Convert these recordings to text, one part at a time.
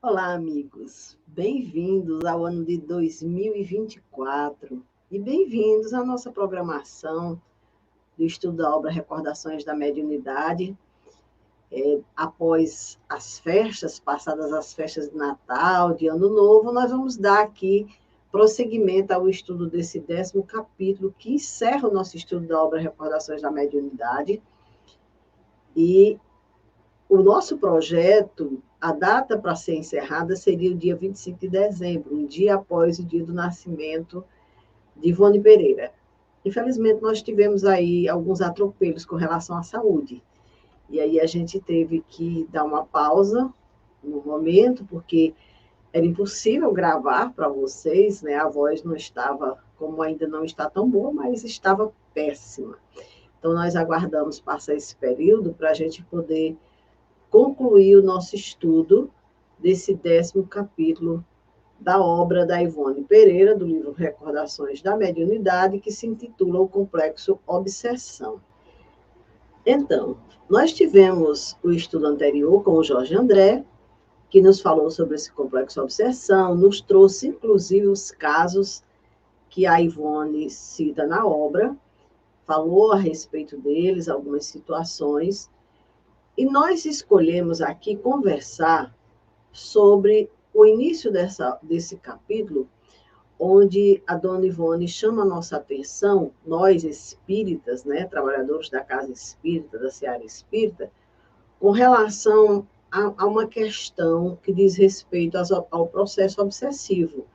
Olá, amigos. Bem-vindos ao ano de 2024 e bem-vindos à nossa programação do estudo da obra Recordações da Mediunidade. Após as festas, passadas as festas de Natal, de Ano Novo, nós vamos dar aqui prosseguimento ao estudo desse 10º capítulo, que encerra o nosso estudo da obra Recordações da Mediunidade. E o nosso projeto, a data para ser encerrada seria o dia 25 de dezembro, um dia após o dia do nascimento de Ivone Pereira. Infelizmente, nós tivemos aí alguns atropelos com relação à saúde. E aí a gente teve que dar uma pausa no momento, porque era impossível gravar para vocês, né? A voz não estava, como ainda não está tão boa, mas estava péssima. Então, nós aguardamos passar esse período para a gente poder concluir o nosso estudo desse 10º capítulo da obra da Ivone Pereira, do livro Recordações da Mediunidade, que se intitula O Complexo Obsessão. Então, nós tivemos o estudo anterior com o Jorge André, que nos falou sobre esse complexo obsessão, nos trouxe, inclusive, os casos que a Ivone cita na obra, falou a respeito deles, algumas situações, e nós escolhemos aqui conversar sobre o início desse capítulo, onde a dona Ivone chama a nossa atenção, nós espíritas, né, trabalhadores da casa espírita, da seara espírita, com relação a uma questão que diz respeito ao processo obsessivo,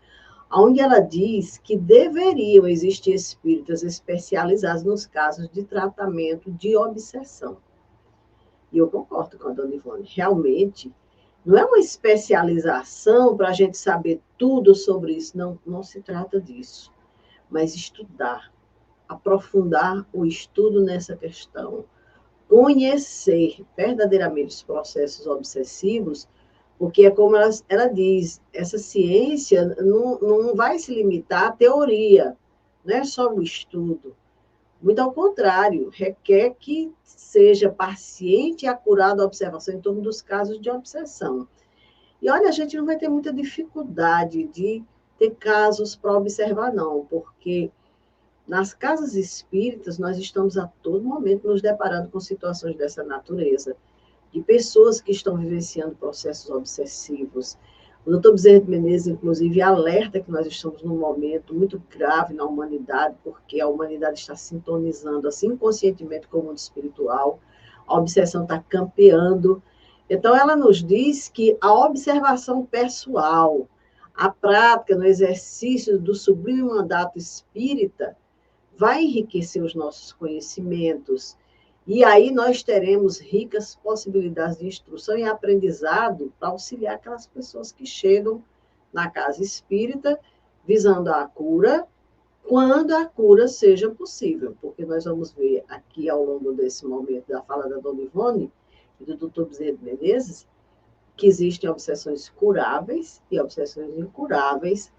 onde ela diz que deveriam existir espíritas especializados nos casos de tratamento de obsessão. E eu concordo com a dona Ivone, realmente não é uma especialização para a gente saber tudo sobre isso, não, não se trata disso. Mas estudar, aprofundar o estudo nessa questão, conhecer verdadeiramente os processos obsessivos, porque é como ela diz, essa ciência não vai se limitar à teoria, não é só o estudo. Muito ao contrário, requer que seja paciente e acurada a observação em torno dos casos de obsessão. E olha, a gente não vai ter muita dificuldade de ter casos para observar, não, porque nas casas espíritas nós estamos a todo momento nos deparando com situações dessa natureza, de pessoas que estão vivenciando processos obsessivos. O doutor Bezerra de Menezes, inclusive, alerta que nós estamos num momento muito grave na humanidade, porque a humanidade está sintonizando, assim, inconscientemente com o mundo espiritual, a obsessão está campeando. Então, ela nos diz que a observação pessoal, a prática no exercício do sublime mandato espírita, vai enriquecer os nossos conhecimentos, e aí nós teremos ricas possibilidades de instrução e aprendizado para auxiliar aquelas pessoas que chegam na casa espírita visando a cura, quando a cura seja possível, porque nós vamos ver aqui ao longo desse momento da fala da dona Ivone e do doutor Bezerra de Menezes, que existem obsessões curáveis e obsessões incuráveis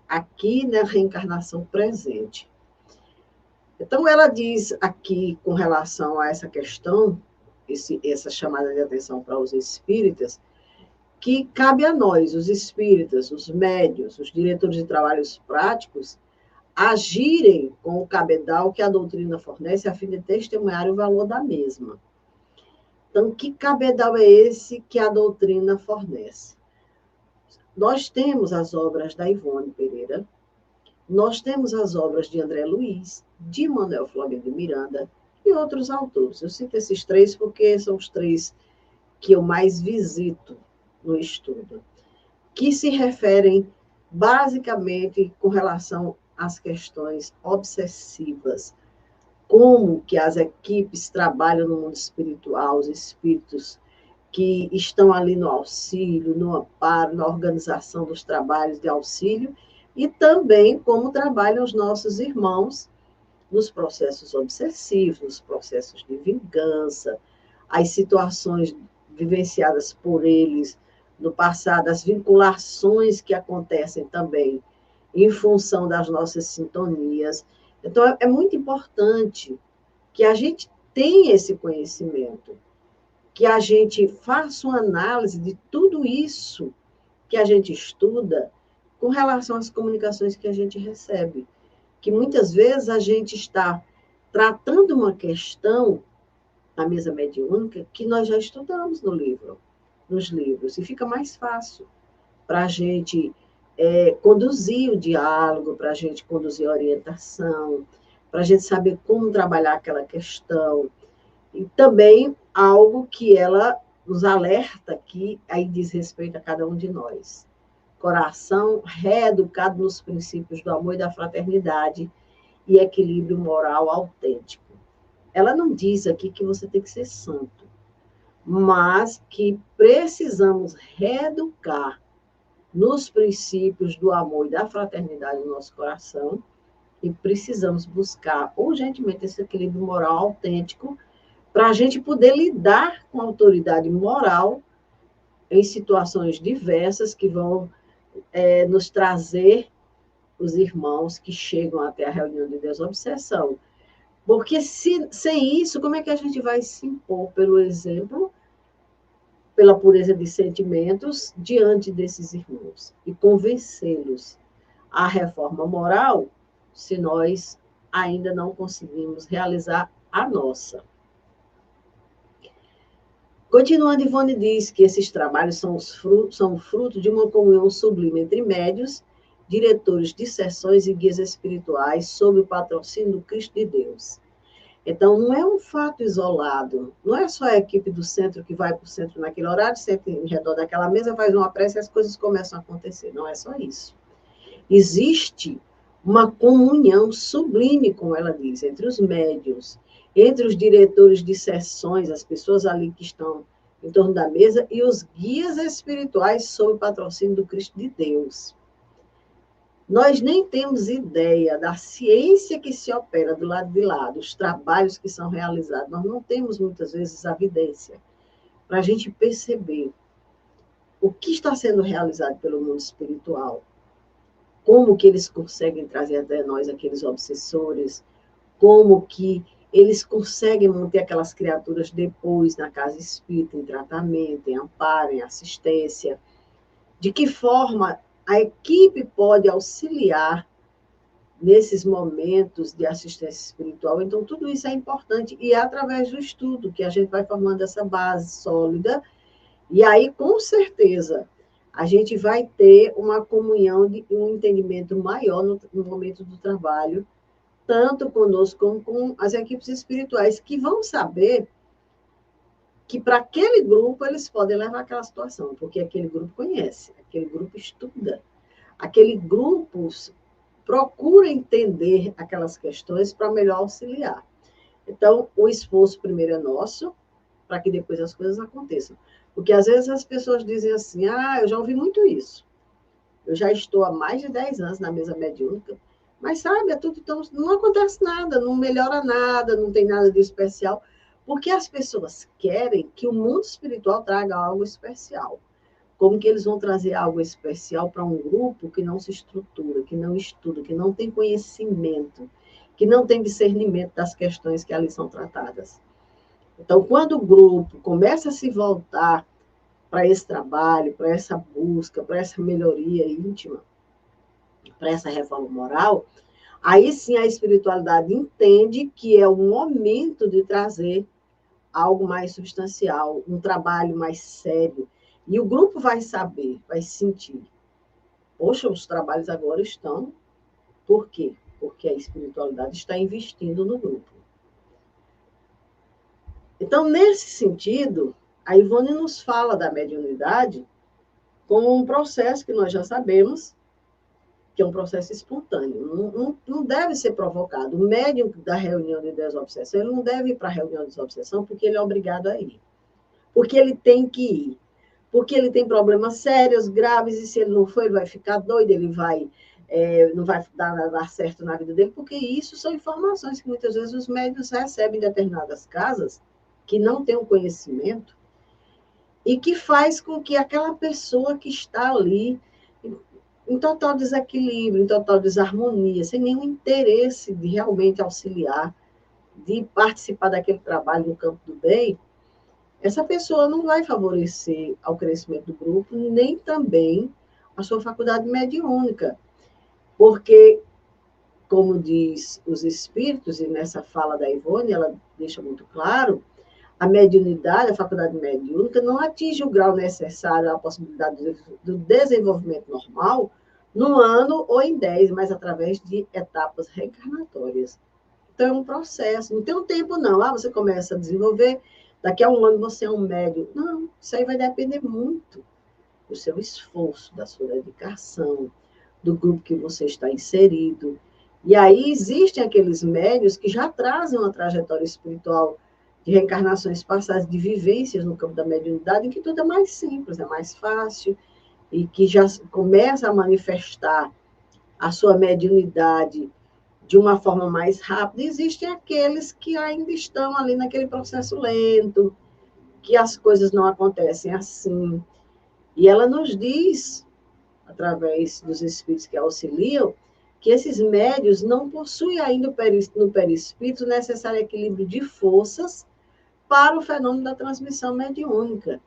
aqui na reencarnação presente. Então, ela diz aqui, com relação a essa questão, essa chamada de atenção para os espíritas, que cabe a nós, os espíritas, os médios, os diretores de trabalhos práticos, agirem com o cabedal que a doutrina fornece, a fim de testemunhar o valor da mesma. Então, que cabedal é esse que a doutrina fornece? Nós temos as obras da Ivone Pereira, nós temos as obras de André Luiz, de Manuel Flamengo de Miranda e outros autores. Eu cito esses três porque são os três que eu mais visito no estudo, que se referem basicamente com relação às questões obsessivas, como que as equipes trabalham no mundo espiritual, os espíritos que estão ali no auxílio, no amparo, na organização dos trabalhos de auxílio, e também como trabalham os nossos irmãos nos processos obsessivos, nos processos de vingança, as situações vivenciadas por eles no passado, as vinculações que acontecem também em função das nossas sintonias. Então, é muito importante que a gente tenha esse conhecimento, que a gente faça uma análise de tudo isso que a gente estuda com relação às comunicações que a gente recebe. Que muitas vezes a gente está tratando uma questão na mesa mediúnica que nós já estudamos nos livros, e fica mais fácil para a gente conduzir o diálogo, para a gente conduzir a orientação, para a gente saber como trabalhar aquela questão. E também algo que ela nos alerta que aí diz respeito a cada um de nós. Coração reeducado nos princípios do amor e da fraternidade e equilíbrio moral autêntico. Ela não diz aqui que você tem que ser santo, mas que precisamos reeducar nos princípios do amor e da fraternidade no nosso coração e precisamos buscar urgentemente esse equilíbrio moral autêntico para a gente poder lidar com a autoridade moral em situações diversas que vão nos trazer os irmãos que chegam até a reunião de desobsessão. Porque sem isso, como é que a gente vai se impor pelo exemplo, pela pureza de sentimentos, diante desses irmãos e convencê-los à reforma moral, se nós ainda não conseguimos realizar a nossa? Continuando, Ivone diz que esses trabalhos são fruto de uma comunhão sublime entre médios, diretores de sessões e guias espirituais sob o patrocínio do Cristo de Deus. Então, não é um fato isolado, não é só a equipe do centro que vai para o centro naquele horário, senta em redor daquela mesa, faz uma prece e as coisas começam a acontecer. Não é só isso. Existe uma comunhão sublime, como ela diz, entre os médiuns, entre os diretores de sessões, as pessoas ali que estão em torno da mesa, e os guias espirituais sob o patrocínio do Cristo de Deus. Nós nem temos ideia da ciência que se opera do lado de lá, dos trabalhos que são realizados. Nós não temos, muitas vezes, a evidência para a gente perceber o que está sendo realizado pelo mundo espiritual, como que eles conseguem trazer até nós aqueles obsessores, como que eles conseguem manter aquelas criaturas depois na casa espírita, em tratamento, em amparo, em assistência, de que forma a equipe pode auxiliar nesses momentos de assistência espiritual. Então, tudo isso é importante, e é através do estudo que a gente vai formando essa base sólida, e aí, com certeza, a gente vai ter uma comunhão, um entendimento maior no momento do trabalho, tanto conosco como com as equipes espirituais, que vão saber que para aquele grupo eles podem levar aquela situação, porque aquele grupo conhece, aquele grupo estuda, aquele grupo procura entender aquelas questões para melhor auxiliar. Então, o esforço primeiro é nosso, para que depois as coisas aconteçam. Porque às vezes as pessoas dizem assim, eu já ouvi muito isso. Eu já estou há mais de 10 anos na mesa mediúnica, mas sabe, é tudo tão, não acontece nada, não melhora nada, não tem nada de especial, porque as pessoas querem que o mundo espiritual traga algo especial. Como que eles vão trazer algo especial para um grupo que não se estrutura, que não estuda, que não tem conhecimento, que não tem discernimento das questões que ali são tratadas? Então, quando o grupo começa a se voltar para esse trabalho, para essa busca, para essa melhoria íntima, para essa reforma moral, aí sim a espiritualidade entende que é o momento de trazer algo mais substancial, um trabalho mais sério. E o grupo vai saber, vai sentir. Poxa, os trabalhos agora estão. Por quê? Porque a espiritualidade está investindo no grupo. Então, nesse sentido, a Ivone nos fala da mediunidade como um processo que nós já sabemos, que é um processo espontâneo, não deve ser provocado. O médium da reunião de desobsessão, ele não deve ir para a reunião de desobsessão porque ele é obrigado a ir. Porque ele tem que ir. Porque ele tem problemas sérios, graves, e se ele não for, ele vai ficar doido, ele não vai dar certo na vida dele, porque isso são informações que muitas vezes os médiuns recebem em determinadas casas, que não têm o conhecimento, e que faz com que aquela pessoa que está ali em total desequilíbrio, em total desarmonia, sem nenhum interesse de realmente auxiliar, de participar daquele trabalho no campo do bem, essa pessoa não vai favorecer ao crescimento do grupo, nem também a sua faculdade mediúnica. Porque, como diz os espíritos, e nessa fala da Ivone, ela deixa muito claro, a mediunidade, a faculdade mediúnica, não atinge o grau necessário à possibilidade do desenvolvimento normal no ano ou em 10, mas através de etapas reencarnatórias. Então, é um processo. Não tem um tempo, não. Você começa a desenvolver, daqui a um ano você é um médium. Não, isso aí vai depender muito do seu esforço, da sua dedicação, do grupo que você está inserido. E aí existem aqueles médios que já trazem uma trajetória espiritual de reencarnações passadas, de vivências no campo da mediunidade, em que tudo é mais simples, é mais fácil, e que já começa a manifestar a sua mediunidade de uma forma mais rápida. Existem aqueles que ainda estão ali naquele processo lento, que as coisas não acontecem assim. E ela nos diz, através dos espíritos que auxiliam, que esses médios não possuem ainda no perispírito o necessário equilíbrio de forças para o fenômeno da transmissão mediúnica.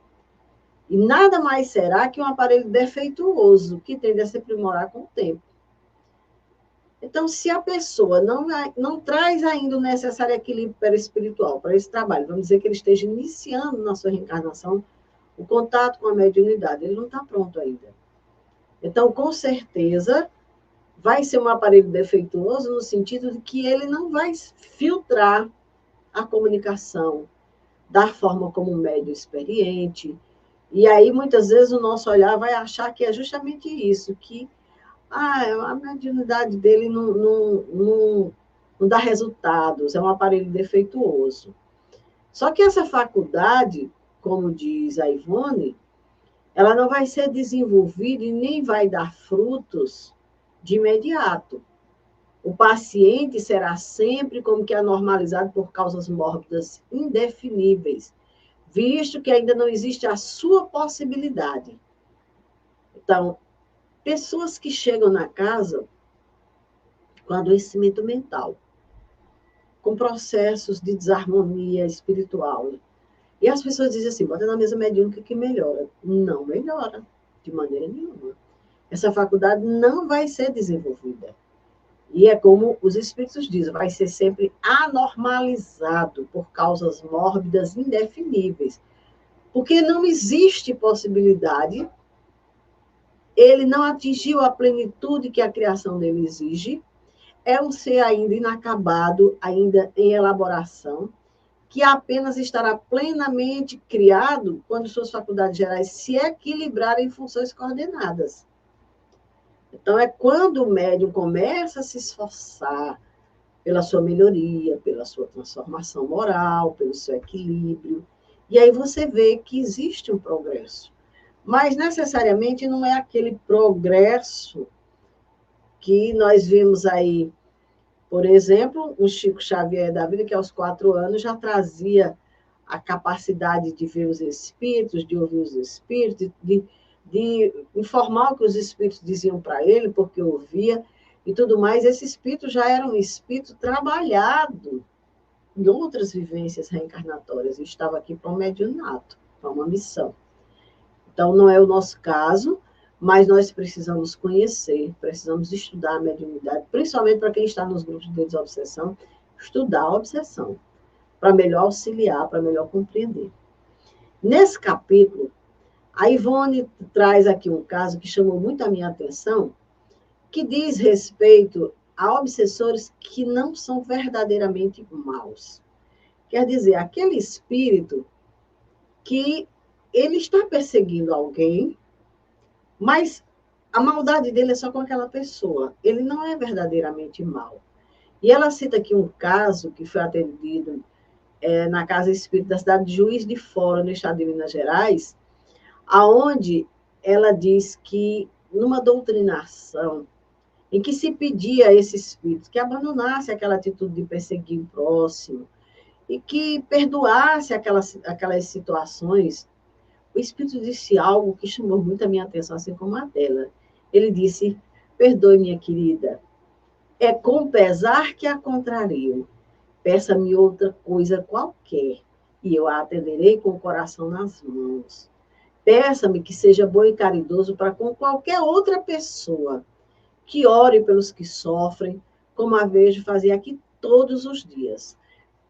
E nada mais será que um aparelho defeituoso, que tende a se aprimorar com o tempo. Então, se a pessoa não traz ainda o necessário equilíbrio perispiritual para esse trabalho, vamos dizer que ele esteja iniciando na sua reencarnação o contato com a mediunidade, ele não está pronto ainda. Então, com certeza, vai ser um aparelho defeituoso no sentido de que ele não vai filtrar a comunicação da forma como um médium experiente. E aí, muitas vezes, o nosso olhar vai achar que é justamente isso, que a mediunidade dele não dá resultados, é um aparelho defeituoso. Só que essa faculdade, como diz a Ivone, ela não vai ser desenvolvida e nem vai dar frutos de imediato. O paciente será sempre como que anormalizado por causas mórbidas indefiníveis, visto que ainda não existe a sua possibilidade. Então, pessoas que chegam na casa com adoecimento mental, com processos de desarmonia espiritual, e as pessoas dizem assim, bota na mesa mediúnica que melhora. Não melhora, de maneira nenhuma. Essa faculdade não vai ser desenvolvida. E é como os espíritos dizem, vai ser sempre anormalizado por causas mórbidas indefiníveis. Porque não existe possibilidade, ele não atingiu a plenitude que a criação dele exige, é um ser ainda inacabado, ainda em elaboração, que apenas estará plenamente criado quando suas faculdades gerais se equilibrarem em funções coordenadas. Então, é quando o médium começa a se esforçar pela sua melhoria, pela sua transformação moral, pelo seu equilíbrio. E aí você vê que existe um progresso. Mas, necessariamente, não é aquele progresso que nós vimos aí, por exemplo, um Chico Xavier da vida, que aos 4 anos já trazia a capacidade de ver os espíritos, de ouvir os espíritos, de informar o que os espíritos diziam para ele, porque ouvia, e tudo mais. Esse espírito já era um espírito trabalhado em outras vivências reencarnatórias, e estava aqui para um mediunato, para uma missão. Então, não é o nosso caso, mas nós precisamos conhecer, precisamos estudar a mediunidade, principalmente para quem está nos grupos de desobsessão, estudar a obsessão, para melhor auxiliar, para melhor compreender. Nesse capítulo, a Ivone traz aqui um caso que chamou muito a minha atenção, que diz respeito a obsessores que não são verdadeiramente maus. Quer dizer, aquele espírito que ele está perseguindo alguém, mas a maldade dele é só com aquela pessoa. Ele não é verdadeiramente mau. E ela cita aqui um caso que foi atendido na Casa Espírita da cidade de Juiz de Fora, no estado de Minas Gerais, aonde ela diz que, numa doutrinação, em que se pedia a esse espírito que abandonasse aquela atitude de perseguir o próximo e que perdoasse aquelas situações, o espírito disse algo que chamou muito a minha atenção, assim como a dela. Ele disse, perdoe, minha querida, é com pesar que a contrario. Peça-me outra coisa qualquer, e eu a atenderei com o coração nas mãos. Peça-me que seja bom e caridoso para com qualquer outra pessoa, que ore pelos que sofrem, como a vejo fazer aqui todos os dias.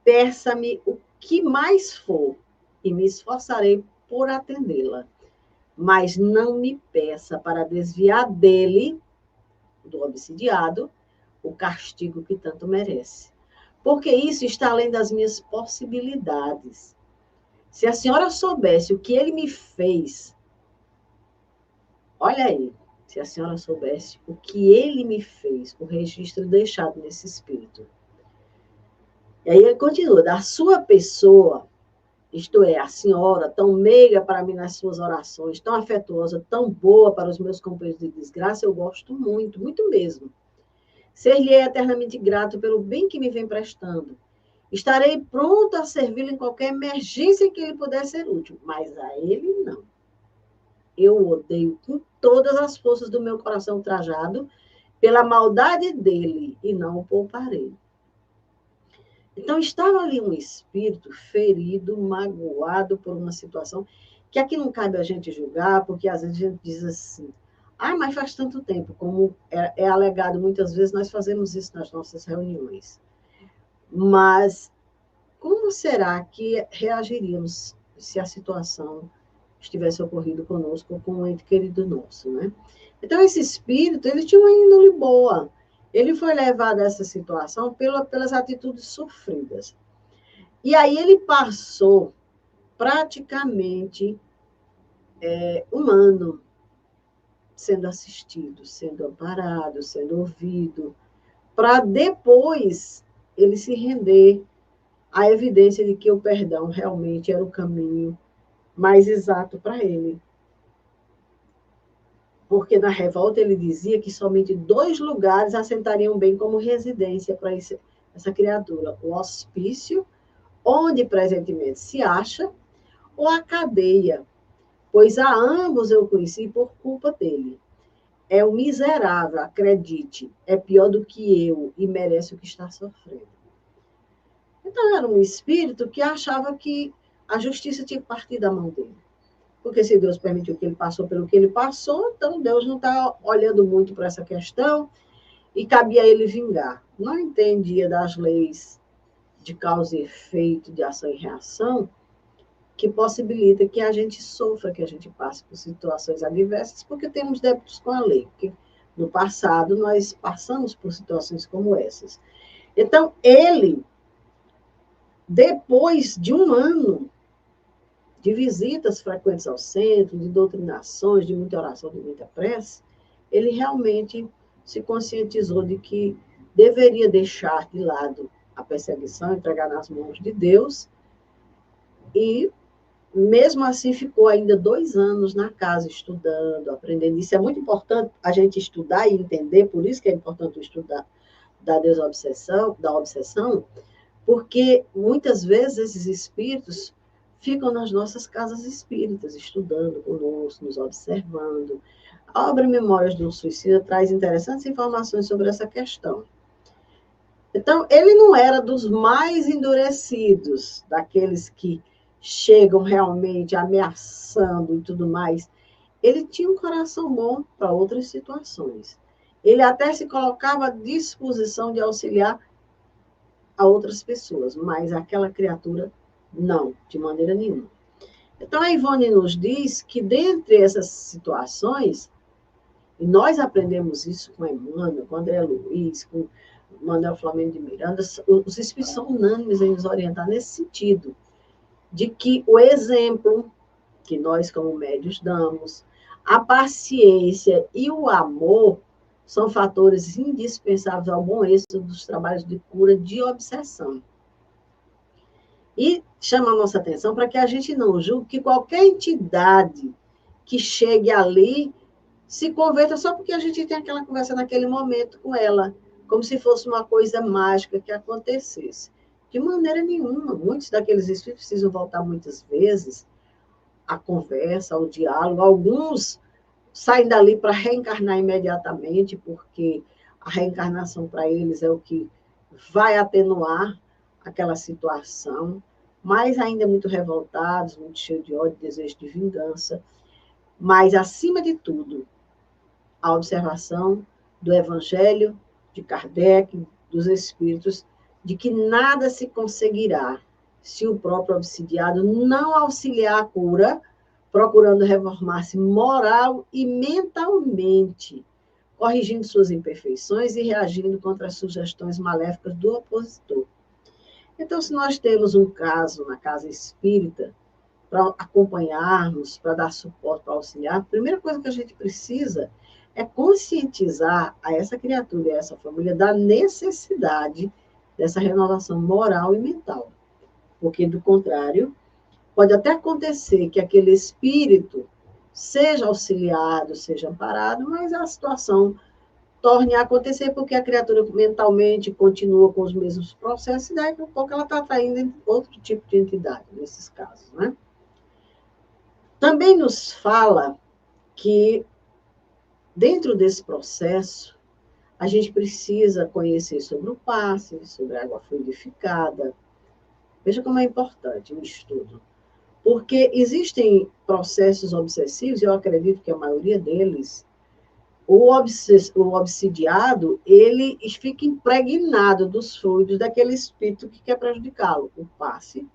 Peça-me o que mais for, e me esforçarei por atendê-la. Mas não me peça para desviar dele, do obsidiado, o castigo que tanto merece. Porque isso está além das minhas possibilidades. Se a senhora soubesse o que ele me fez, olha aí, se a senhora soubesse o que ele me fez, o registro deixado nesse espírito. E aí ele continua, da sua pessoa, isto é, a senhora, tão meiga para mim nas suas orações, tão afetuosa, tão boa para os meus companheiros de desgraça, eu gosto muito, muito mesmo. Ser-lhe eternamente grato pelo bem que me vem prestando. Estarei pronto a servi-lo em qualquer emergência que ele puder ser útil, mas a ele não. Eu o odeio com todas as forças do meu coração trajado pela maldade dele, e não o pouparei. Então, estava ali um espírito ferido, magoado por uma situação que aqui não cabe a gente julgar, porque às vezes a gente diz assim, mas faz tanto tempo, como é alegado muitas vezes, nós fazemos isso nas nossas reuniões. Mas como será que reagiríamos se a situação estivesse ocorrido conosco ou com um ente querido nosso, né? Então, esse espírito, ele tinha uma índole boa. Ele foi levado a essa situação pelas atitudes sofridas. E aí ele passou praticamente um ano sendo assistido, sendo amparado, sendo ouvido, para depois ele se render à evidência de que o perdão realmente era o caminho mais exato para ele. Porque na revolta ele dizia que somente 2 lugares assentariam bem como residência para essa criatura: o hospício, onde presentemente se acha, ou a cadeia, pois a ambos eu conheci por culpa dele. É um miserável, acredite, é pior do que eu e merece o que está sofrendo. Então era um espírito que achava que a justiça tinha que partir da mão dele. Porque se Deus permitiu que ele passou pelo que ele passou, então Deus não está olhando muito para essa questão e cabia a ele vingar. Não entendia das leis de causa e efeito, de ação e reação, que possibilita que a gente sofra, que a gente passe por situações adversas, porque temos débitos com a lei. Porque no passado nós passamos por situações como essas. Então, ele, depois de um ano de visitas frequentes ao centro, de doutrinações, de muita oração, de muita prece, ele realmente se conscientizou de que deveria deixar de lado a perseguição, entregar nas mãos de Deus, e mesmo assim ficou ainda 2 anos na casa estudando, aprendendo. Isso é muito importante a gente estudar e entender, por isso que é importante estudar da obsessão, porque muitas vezes esses espíritos ficam nas nossas casas espíritas, estudando conosco, nos observando. A obra Memórias de um Suicida traz interessantes informações sobre essa questão. Então, ele não era dos mais endurecidos, daqueles que chegam realmente ameaçando e tudo mais. Ele tinha um coração bom para outras situações. Ele até se colocava à disposição de auxiliar a outras pessoas, mas aquela criatura, não, de maneira nenhuma. Então, a Ivone nos diz que, dentre essas situações, e nós aprendemos isso com Emmanuel, com André Luiz, com Manuel Flamengo de Miranda, os espíritos são unânimes em nos orientar nesse sentido, de que o exemplo que nós, como médios, damos, a paciência e o amor são fatores indispensáveis ao bom êxito dos trabalhos de cura de obsessão. E chama a nossa atenção para que a gente não julgue que qualquer entidade que chegue ali se converta só porque a gente tem aquela conversa naquele momento com ela, como se fosse uma coisa mágica que acontecesse. De maneira nenhuma. Muitos daqueles espíritos precisam voltar muitas vezes à conversa, ao diálogo. Alguns saem dali para reencarnar imediatamente, porque a reencarnação para eles é o que vai atenuar aquela situação, mas ainda muito revoltados, muito cheios de ódio, desejo de vingança. mas, acima de tudo, a observação do Evangelho, de Kardec, dos Espíritos, de que nada se conseguirá se o próprio obsidiado não auxiliar a cura, procurando reformar-se moral e mentalmente, corrigindo suas imperfeições e reagindo contra as sugestões maléficas do opositor. Então, se nós temos um caso na casa espírita, para acompanharmos, para dar suporte, para auxiliar, a primeira coisa que a gente precisa é conscientizar a essa criatura e a essa família da necessidade dessa renovação moral e mental. Porque, do contrário, pode até acontecer que aquele espírito seja auxiliado, seja amparado, mas a situação torne a acontecer porque a criatura mentalmente continua com os mesmos processos e daqui a pouco ela está atraindo outro tipo de entidade, nesses casos, né? Também nos fala que, dentro desse processo, a gente precisa conhecer sobre o passe, sobre a água fluidificada. Veja como é importante o estudo. Porque existem processos obsessivos, eu acredito que a maioria deles, o obsidiado, ele fica impregnado dos fluidos daquele espírito que quer prejudicá-lo. O passe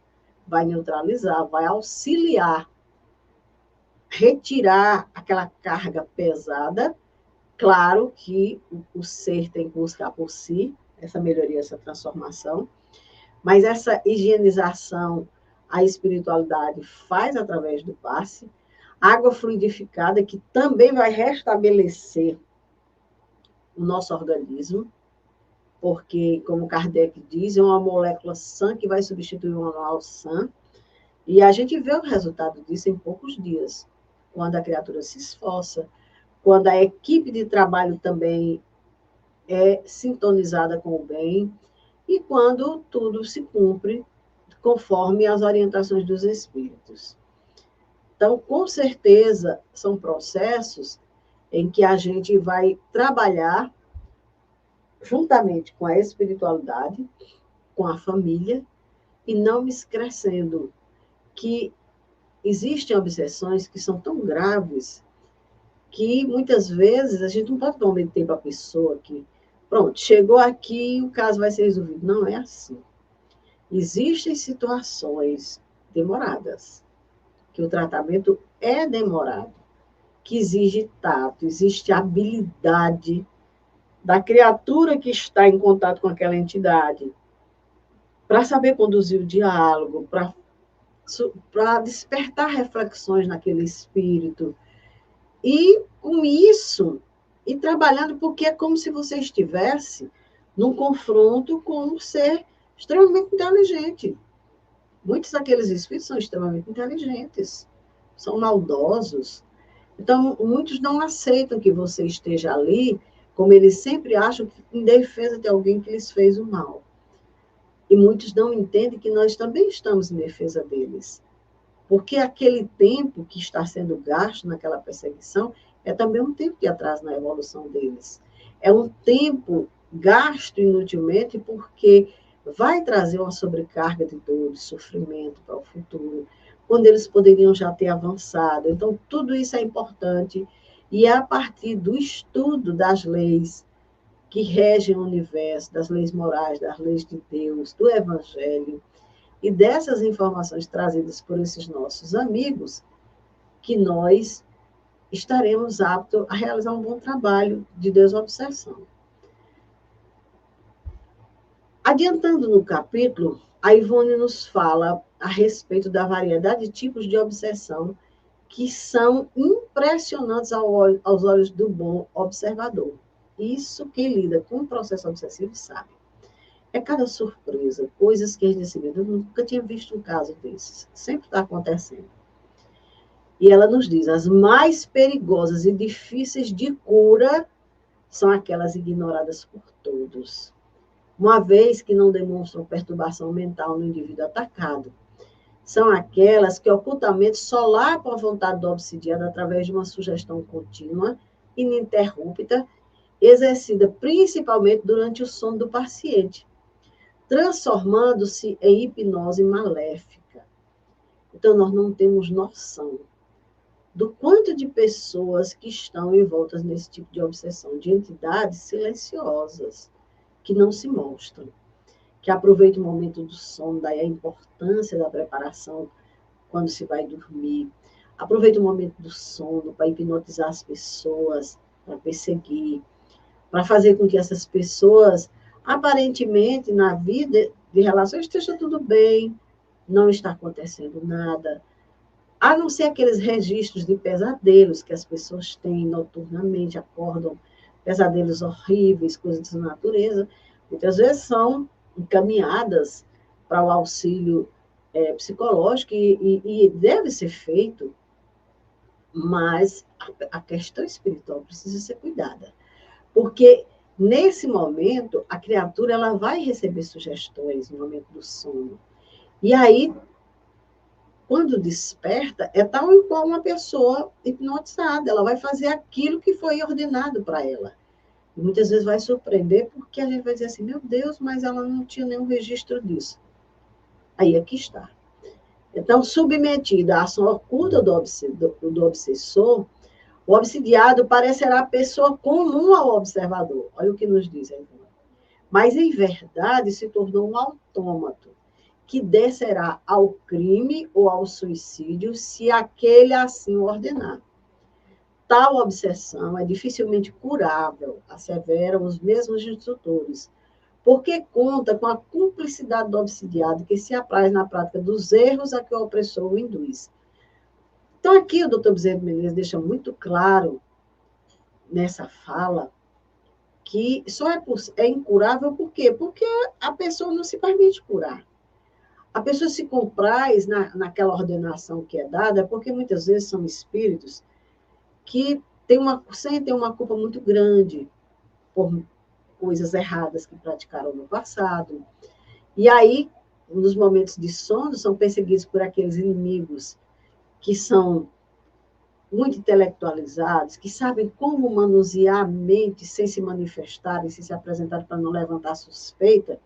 vai neutralizar, vai auxiliar, retirar aquela carga pesada. Claro que o ser tem que buscar por si essa melhoria, essa transformação, mas essa higienização a espiritualidade faz através do passe. Água fluidificada, que também vai restabelecer o nosso organismo, porque, como Kardec diz, é uma molécula sã que vai substituir uma mal sã, e a gente vê o resultado disso em poucos dias, quando a criatura se esforça, quando a equipe de trabalho também é sintonizada com o bem, e quando tudo se cumpre conforme as orientações dos espíritos. Então, com certeza, são processos em que a gente vai trabalhar juntamente com a espiritualidade, com a família, e não me esquecendo que existem obsessões que são tão graves que muitas vezes a gente não pode prometer para a pessoa que, pronto, chegou aqui, o caso vai ser resolvido. Não é assim. Existem situações demoradas, que o tratamento é demorado, que exige tato, existe habilidade da criatura que está em contato com aquela entidade, para saber conduzir o diálogo, para despertar reflexões naquele espírito. E com isso, e trabalhando, porque é como se você estivesse num confronto com um ser extremamente inteligente. Muitos daqueles espíritos são extremamente inteligentes, são maldosos. Então, muitos não aceitam que você esteja ali, como eles sempre acham, em defesa de alguém que lhes fez o mal. E muitos não entendem que nós também estamos em defesa deles. Porque aquele tempo que está sendo gasto naquela perseguição é também um tempo de atraso na evolução deles. É um tempo gasto inutilmente porque vai trazer uma sobrecarga de dor, de sofrimento para o futuro, quando eles poderiam já ter avançado. Então, tudo isso é importante e é a partir do estudo das leis que regem o universo, das leis morais, das leis de Deus, do Evangelho, e dessas informações trazidas por esses nossos amigos, que nós estaremos aptos a realizar um bom trabalho de desobsessão. Adiantando no capítulo, a Ivone nos fala a respeito da variedade de tipos de obsessão que são impressionantes aos olhos do bom observador. Isso quem lida com o processo obsessivo sabe. É cada surpresa, coisas que a gente assim, eu nunca tinha visto um caso desses. Sempre está acontecendo. E ela nos diz, as mais perigosas e difíceis de cura são aquelas ignoradas por todos, uma vez que não demonstram perturbação mental no indivíduo atacado. São aquelas que ocultamente solapam a vontade do obsidiado através de uma sugestão contínua, ininterrupta, exercida principalmente durante o sono do paciente, transformando-se em hipnose maléfica. Então, nós não temos noção do quanto de pessoas que estão envoltas nesse tipo de obsessão, de entidades silenciosas, que não se mostram, que aproveitam o momento do sono, daí a importância da preparação quando se vai dormir, aproveita o momento do sono para hipnotizar as pessoas, para perseguir, para fazer com que essas pessoas, aparentemente, na vida de relações, esteja tudo bem, não está acontecendo nada, a não ser aqueles registros de pesadelos que as pessoas têm noturnamente, acordam, pesadelos horríveis, coisas da natureza, muitas vezes são encaminhadas para o auxílio psicológico e deve ser feito, mas a questão espiritual precisa ser cuidada. Porque, nesse momento, a criatura ela vai receber sugestões no momento do sono. E aí, quando desperta, é tal e qual uma pessoa hipnotizada. Ela vai fazer aquilo que foi ordenado para ela. E muitas vezes vai surpreender, porque a gente vai dizer assim, meu Deus, mas ela não tinha nenhum registro disso. Aí aqui está. Então, submetida à ação oculta do obsessor, o obsidiado parecerá pessoa comum ao observador. Olha o que nos diz aí. Mas, em verdade, se tornou um autômato, que descerá ao crime ou ao suicídio, se aquele assim o ordenar. Tal obsessão é dificilmente curável, asseveram os mesmos instrutores, porque conta com a cumplicidade do obsidiado que se apraz na prática dos erros a que o opressor o induz. Então, aqui o doutor Bezerra Menezes deixa muito claro, nessa fala, que só é incurável por quê? Porque a pessoa não se permite curar. A pessoa se compraz naquela ordenação que é dada, porque muitas vezes são espíritos que sentem uma culpa muito grande por coisas erradas que praticaram no passado. E aí, nos momentos de sono, são perseguidos por aqueles inimigos que são muito intelectualizados, que sabem como manusear a mente sem se manifestarem, sem se apresentarem para não levantar suspeita.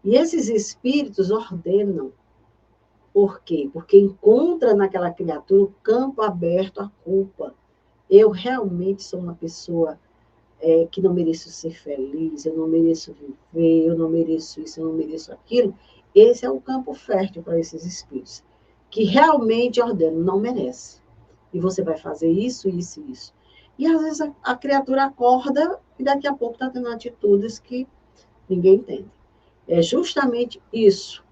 E esses espíritos ordenam. Por quê? Porque encontra naquela criatura o campo aberto à culpa. Eu realmente sou uma pessoa que não mereço ser feliz, eu não mereço viver, eu não mereço isso, eu não mereço aquilo. Esse é o campo fértil para esses espíritos, que realmente ordenam, não merece. E você vai fazer isso, isso e isso. E às vezes a criatura acorda e daqui a pouco está tendo atitudes que ninguém entende. É justamente isso.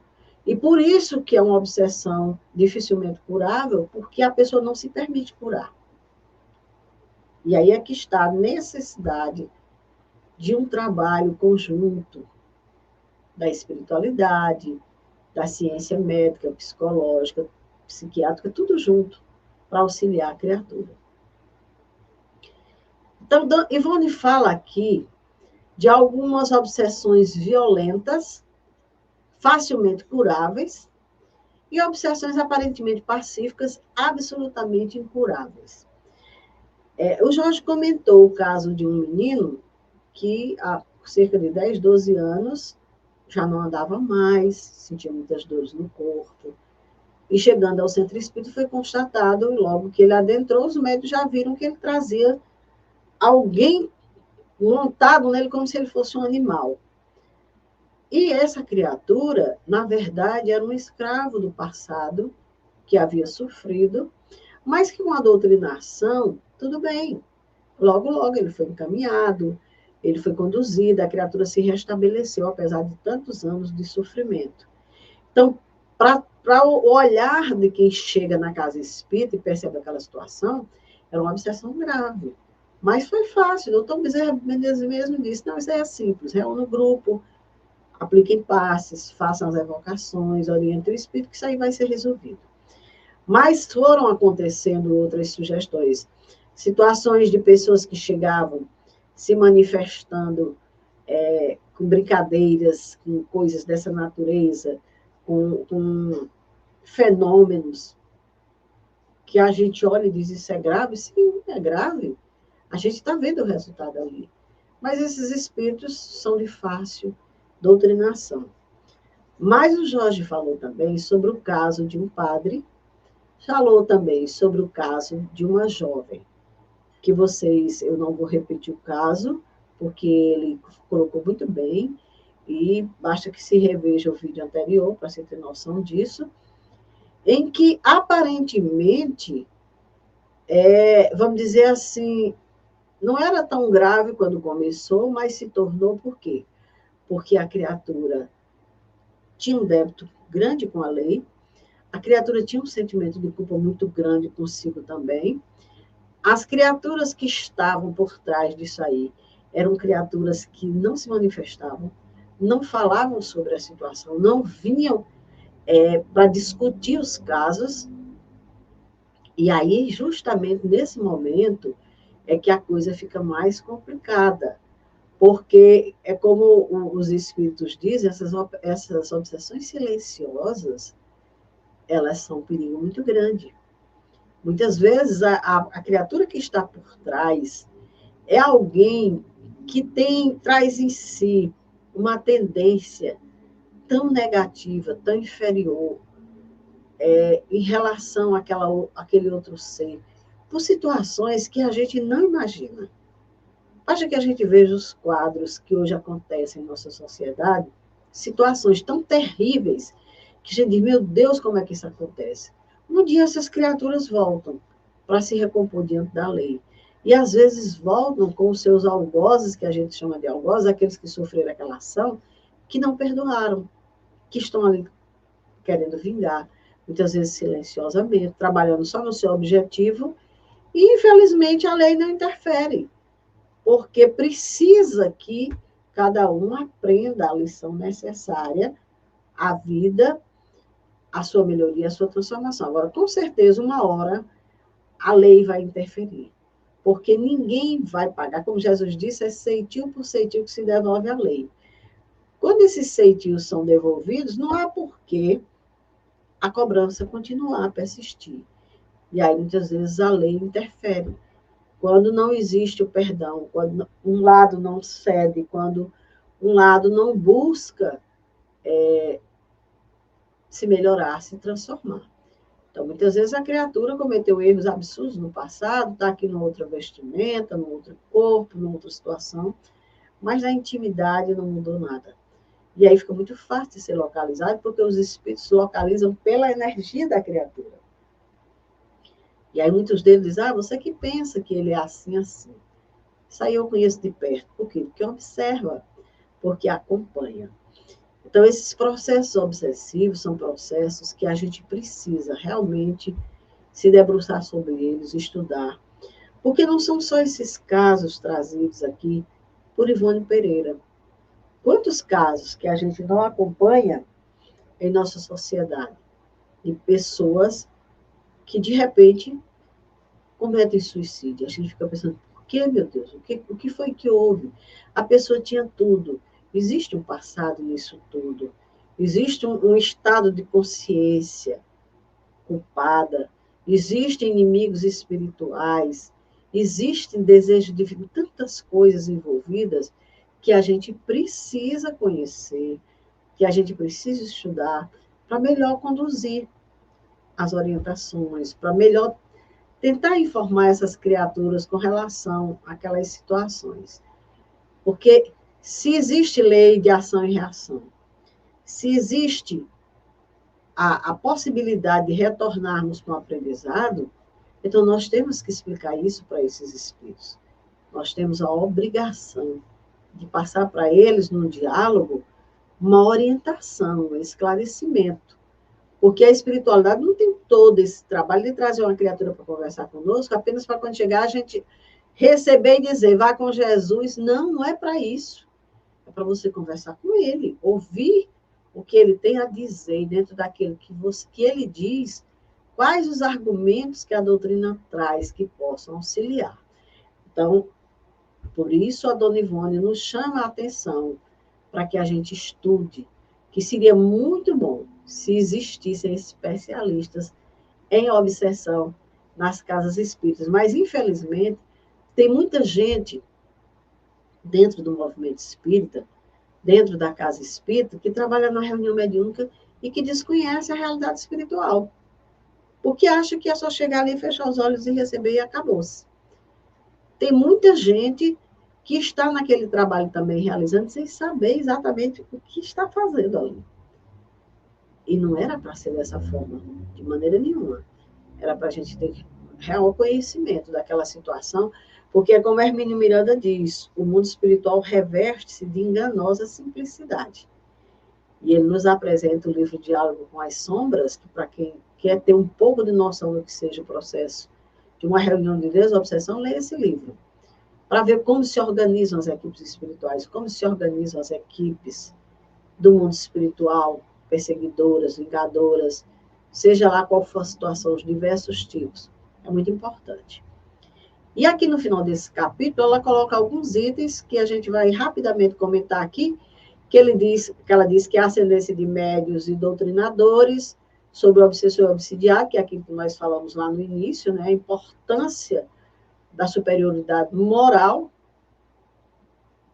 E por isso que é uma obsessão dificilmente curável, porque a pessoa não se permite curar. E aí é que está a necessidade de um trabalho conjunto da espiritualidade, da ciência médica, psicológica, psiquiátrica, tudo junto, para auxiliar a criatura. Então, Ivone fala aqui de algumas obsessões violentas, facilmente curáveis, e obsessões aparentemente pacíficas, absolutamente incuráveis. O Jorge comentou o caso de um menino que há cerca de 10, 12 anos já não andava mais, sentia muitas dores no corpo. E chegando ao centro espírita foi constatado, e logo que ele adentrou, os médicos já viram que ele trazia alguém montado nele como se ele fosse um animal. E essa criatura, na verdade, era um escravo do passado, que havia sofrido, mas que com a doutrinação, tudo bem. Logo, logo ele foi encaminhado, ele foi conduzido, a criatura se restabeleceu, apesar de tantos anos de sofrimento. Então, para o olhar de quem chega na casa espírita e percebe aquela situação, era uma obsessão grave. Mas foi fácil. O doutor Bezerra Menezes mesmo disse, não, isso aí é simples, reúne o grupo, apliquem passes, façam as evocações, orientem o espírito, que isso aí vai ser resolvido. Mas foram acontecendo outras sugestões. Situações de pessoas que chegavam se manifestando com brincadeiras, com coisas dessa natureza, com fenômenos que a gente olha e diz, isso é grave? Sim, é grave. A gente está vendo o resultado ali. Mas esses espíritos são de fácil doutrinação. Mas o Jorge falou também sobre o caso de um padre, Falou também sobre o caso de uma jovem, que eu não vou repetir o caso, porque ele colocou muito bem, e basta que se reveja o vídeo anterior para você ter noção disso, em que aparentemente, vamos dizer assim, não era tão grave quando começou, mas se tornou por quê? Porque a criatura tinha um débito grande com a lei, a criatura tinha um sentimento de culpa muito grande consigo também. As criaturas que estavam por trás disso aí eram criaturas que não se manifestavam, não falavam sobre a situação, não vinham para discutir os casos. E aí, justamente nesse momento, é que a coisa fica mais complicada, porque é como os espíritos dizem, essas obsessões silenciosas, elas são um perigo muito grande. Muitas vezes, a criatura que está por trás é alguém que traz em si uma tendência tão negativa, tão inferior, em relação àquele outro ser, por situações que a gente não imagina. Basta que a gente veja os quadros que hoje acontecem em nossa sociedade, situações tão terríveis, que a gente diz, meu Deus, como é que isso acontece? Um dia essas criaturas voltam para se recompor diante da lei. E às vezes voltam com os seus algozes, que a gente chama de algozes, aqueles que sofreram aquela ação, que não perdoaram, que estão ali querendo vingar, muitas vezes silenciosamente, trabalhando só no seu objetivo, e infelizmente a lei não interfere, porque precisa que cada um aprenda a lição necessária à vida, à sua melhoria, à sua transformação. Agora, com certeza, uma hora a lei vai interferir, porque ninguém vai pagar, como Jesus disse, é ceitil por ceitil que se devolve à lei. Quando esses ceitios são devolvidos, não há porquê a cobrança continuar a persistir. E aí, muitas vezes, a lei interfere. Quando não existe o perdão, quando um lado não cede, quando um lado não busca se melhorar, se transformar. Então, muitas vezes a criatura cometeu erros absurdos no passado, está aqui numa outra vestimenta, num outro corpo, numa outra situação, mas na intimidade não mudou nada. E aí fica muito fácil de ser localizado, porque os espíritos localizam pela energia da criatura. E aí muitos deles dizem, você que pensa que ele é assim, assim. Isso aí eu conheço de perto. Por quê? Porque observa, porque acompanha. Então, esses processos obsessivos são processos que a gente precisa realmente se debruçar sobre eles, estudar. Porque não são só esses casos trazidos aqui por Ivone Pereira. Quantos casos que a gente não acompanha em nossa sociedade? De pessoas que, de repente, cometem suicídio. A gente fica pensando, por que, meu Deus? O que foi que houve? A pessoa tinha tudo. Existe um passado nisso tudo. Existe um estado de consciência culpada. Existem inimigos espirituais. Existem desejos de vida, tantas coisas envolvidas que a gente precisa conhecer, que a gente precisa estudar para melhor conduzir as orientações, para melhor tentar informar essas criaturas com relação àquelas situações. Porque se existe lei de ação e reação, se existe a possibilidade de retornarmos para o aprendizado, então nós temos que explicar isso para esses espíritos. Nós temos a obrigação de passar para eles, num diálogo, uma orientação, um esclarecimento. Porque a espiritualidade não tem todo esse trabalho de trazer uma criatura para conversar conosco, apenas para quando chegar a gente receber e dizer, vá com Jesus. Não, não é para isso. É para você conversar com ele, ouvir o que ele tem a dizer, e dentro daquilo que ele diz, quais os argumentos que a doutrina traz que possam auxiliar. Então, por isso a Dona Ivone nos chama a atenção para que a gente estude, que seria muito bom se existissem especialistas em obsessão nas casas espíritas. Mas, infelizmente, tem muita gente dentro do movimento espírita, dentro da casa espírita, que trabalha na reunião mediúnica e que desconhece a realidade espiritual. porque acha que é só chegar ali, fechar os olhos e receber e acabou-se. Tem muita gente que está naquele trabalho também realizando sem saber exatamente o que está fazendo ali. E não era para ser dessa forma, de maneira nenhuma. Era para a gente ter real conhecimento daquela situação, porque, como Hermínio Miranda diz, o mundo espiritual reverte-se de enganosa simplicidade. E ele nos apresenta o livro Diálogo com as Sombras, que para quem quer ter um pouco de noção do que seja o processo de uma reunião de desobsessão, leia esse livro, para ver como se organizam as equipes espirituais, como se organizam as equipes do mundo espiritual, perseguidoras, vingadoras, seja lá qual for a situação, os diversos tipos. É muito importante. E aqui no final desse capítulo, ela coloca alguns itens que a gente vai rapidamente comentar aqui, que ela diz que a ascendência de médios e doutrinadores sobre o obsessor e obsidiado, que é aquilo que nós falamos lá no início, né, a importância da superioridade moral,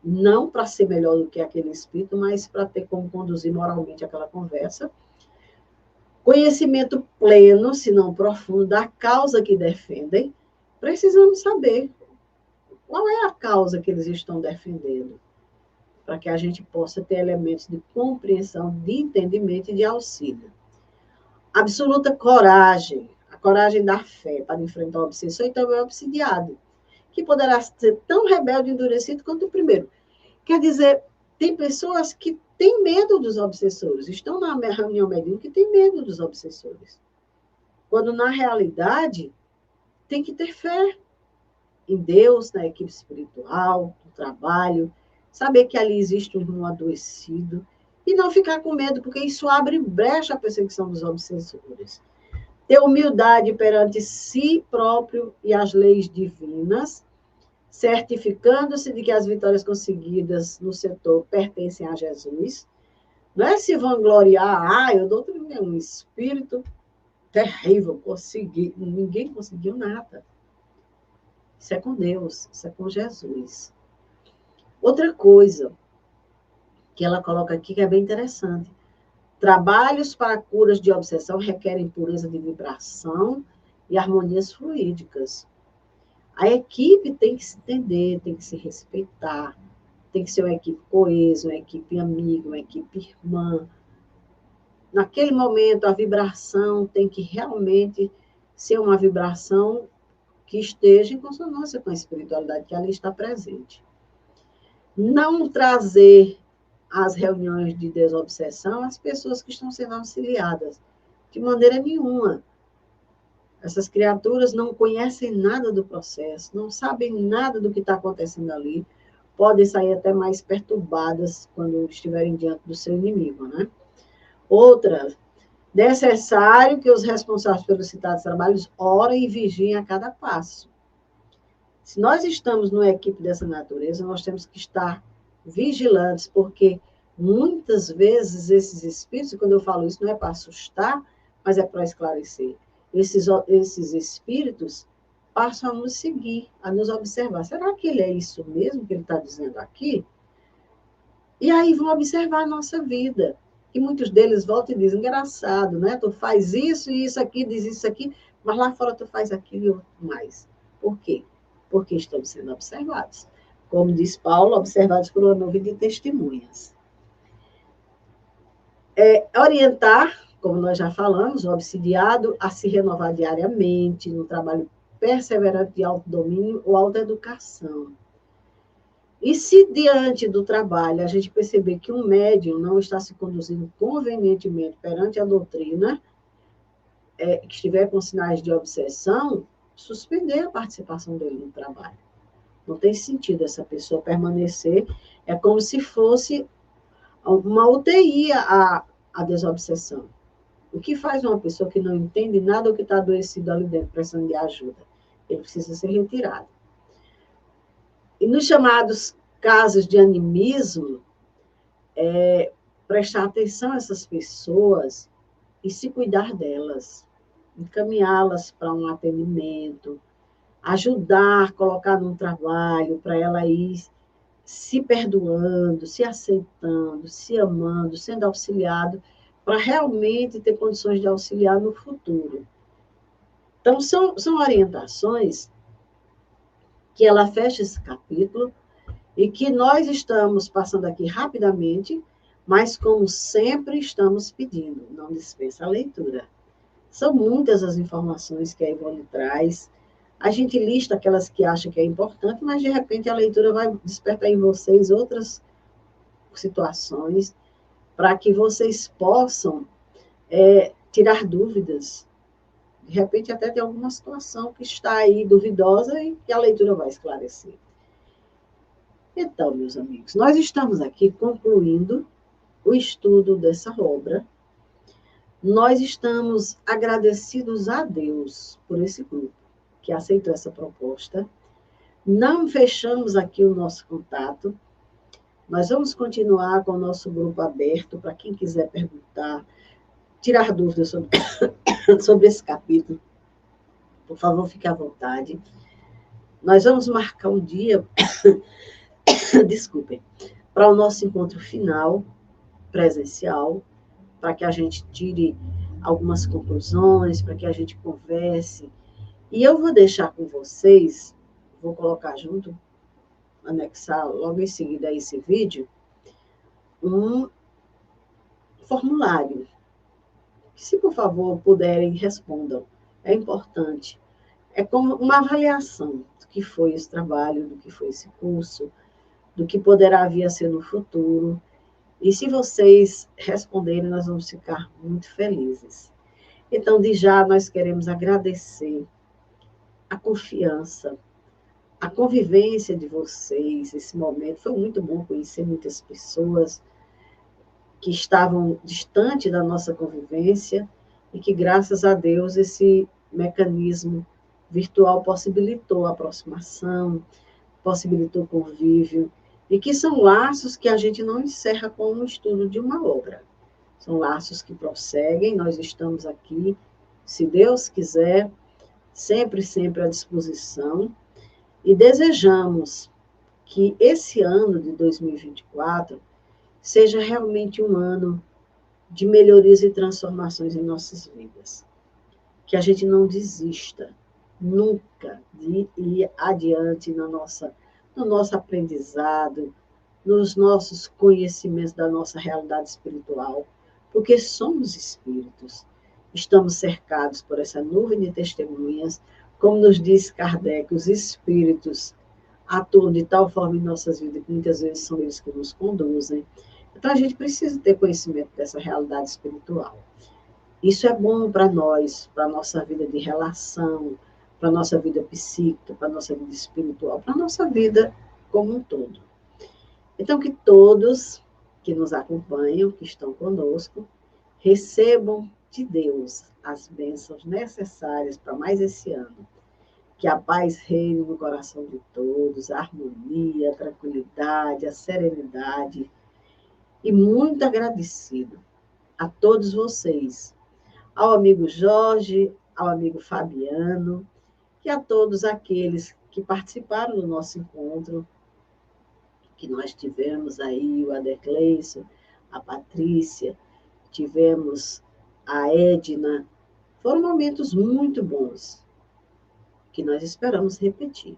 não para ser melhor do que aquele espírito, mas para ter como conduzir moralmente aquela conversa. Conhecimento pleno, se não profundo, da causa que defendem. Precisamos saber qual é a causa que eles estão defendendo, para que a gente possa ter elementos de compreensão, de entendimento e de auxílio. Absoluta coragem, a coragem da fé para enfrentar o obsessor e também o obsidiado, que poderá ser tão rebelde e endurecido quanto o primeiro. Quer dizer, tem pessoas que têm medo dos obsessores, estão na reunião mediúnica que têm medo dos obsessores. Quando, na realidade, tem que ter fé em Deus, na equipe espiritual, no trabalho, saber que ali existe um adoecido e não ficar com medo, porque isso abre brecha à perseguição dos obsessores. Ter humildade perante si próprio e as leis divinas, certificando-se de que as vitórias conseguidas no setor pertencem a Jesus. Não é se vangloriar, eu dou um espírito terrível, consegui. Ninguém conseguiu nada. Isso é com Deus, isso é com Jesus. Outra coisa que ela coloca aqui que é bem interessante. Trabalhos para curas de obsessão requerem pureza de vibração e harmonias fluídicas. A equipe tem que se entender, tem que se respeitar, tem que ser uma equipe coesa, uma equipe amiga, uma equipe irmã. Naquele momento, a vibração tem que realmente ser uma vibração que esteja em consonância com a espiritualidade que ali está presente. Não trazer às reuniões de desobsessão as pessoas que estão sendo auxiliadas, de maneira nenhuma. Essas criaturas não conhecem nada do processo, não sabem nada do que está acontecendo ali, podem sair até mais perturbadas quando estiverem diante do seu inimigo, né? Outra, necessário que os responsáveis pelos citados trabalhos orem e vigiem a cada passo. Se nós estamos numa equipe dessa natureza, nós temos que estar vigilantes, porque muitas vezes esses espíritos, quando eu falo isso, não é para assustar, mas é para esclarecer. Esses espíritos passam a nos seguir, a nos observar. Será que ele é isso mesmo que ele está dizendo aqui? E aí vão observar a nossa vida. E muitos deles voltam e dizem, engraçado, né? Tu faz isso e isso aqui, diz isso aqui, mas lá fora tu faz aquilo e outro mais. Por quê? Porque estamos sendo observados. Como diz Paulo, observados por uma nuvem de testemunhas. Orientar, como nós já falamos, o obsidiado a se renovar diariamente, no trabalho perseverante de autodomínio ou autoeducação. E se diante do trabalho a gente perceber que um médium não está se conduzindo convenientemente perante a doutrina, que estiver com sinais de obsessão, suspender a participação dele no trabalho. Não tem sentido essa pessoa permanecer, é como se fosse uma UTI a desobsessão. O que faz uma pessoa que não entende nada ou que está adoecido ali dentro, precisando de ajuda? Ele precisa ser retirado. E nos chamados casos de animismo, prestar atenção a essas pessoas e se cuidar delas, encaminhá-las para um atendimento, ajudar, colocar num trabalho para ela ir se perdoando, se aceitando, se amando, sendo auxiliado, para realmente ter condições de auxiliar no futuro. Então, são orientações que ela fecha esse capítulo e que nós estamos passando aqui rapidamente, mas, como sempre, estamos pedindo, não dispensa a leitura. São muitas as informações que a Ivone traz. A gente lista aquelas que acha que é importante, mas, de repente, a leitura vai despertar em vocês outras situações para que vocês possam tirar dúvidas. De repente, até tem alguma situação que está aí duvidosa e que a leitura vai esclarecer. Então, meus amigos, nós estamos aqui concluindo o estudo dessa obra. Nós estamos agradecidos a Deus por esse grupo que aceitou essa proposta. Não fechamos aqui o nosso contato. Nós vamos continuar com o nosso grupo aberto para quem quiser perguntar, tirar dúvidas sobre esse capítulo. Por favor, fique à vontade. Nós vamos marcar um dia, desculpem, para o nosso encontro final, presencial, para que a gente tire algumas conclusões, para que a gente converse. E eu vou deixar com vocês, vou colocar junto, anexar logo em seguida a esse vídeo, um formulário. Se, por favor, puderem, respondam. É importante. É como uma avaliação do que foi esse trabalho, do que foi esse curso, do que poderá vir a ser no futuro. E se vocês responderem, nós vamos ficar muito felizes. Então, de já, nós queremos agradecer a confiança, a convivência de vocês, esse momento. Foi muito bom conhecer muitas pessoas que estavam distantes da nossa convivência e que, graças a Deus, esse mecanismo virtual possibilitou a aproximação, possibilitou o convívio, e que são laços que a gente não encerra com o estudo de uma obra. São laços que prosseguem, nós estamos aqui, se Deus quiser, sempre, sempre à disposição, e desejamos que esse ano de 2024 seja realmente um ano de melhorias e transformações em nossas vidas. Que a gente não desista nunca de ir adiante no nosso aprendizado, nos nossos conhecimentos da nossa realidade espiritual, porque somos espíritos. Estamos cercados por essa nuvem de testemunhas, como nos diz Kardec, os espíritos atuam de tal forma em nossas vidas que muitas vezes são eles que nos conduzem. Então, a gente precisa ter conhecimento dessa realidade espiritual. Isso é bom para nós, para a nossa vida de relação, para a nossa vida psíquica, para a nossa vida espiritual, para a nossa vida como um todo. Então, que todos que nos acompanham, que estão conosco, recebam de Deus as bênçãos necessárias para mais esse ano. Que a paz reine no coração de todos, a harmonia, a tranquilidade, a serenidade. E muito agradecido a todos vocês, ao amigo Jorge, ao amigo Fabiano, e a todos aqueles que participaram do nosso encontro, que nós tivemos aí, o Adercleison, a Patrícia, tivemos a Edna. Foram momentos muito bons, que nós esperamos repetir.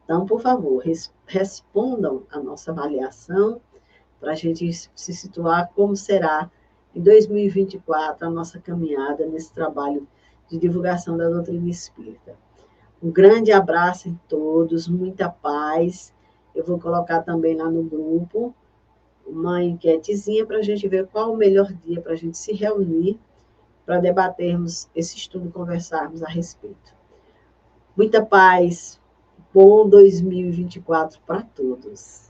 Então, por favor, respondam a nossa avaliação, para a gente se situar como será em 2024 a nossa caminhada nesse trabalho de divulgação da doutrina espírita. Um grande abraço em todos, muita paz. Eu vou colocar também lá no grupo uma enquetezinha para a gente ver qual o melhor dia para a gente se reunir para debatermos esse estudo e conversarmos a respeito. Muita paz, bom 2024 para todos.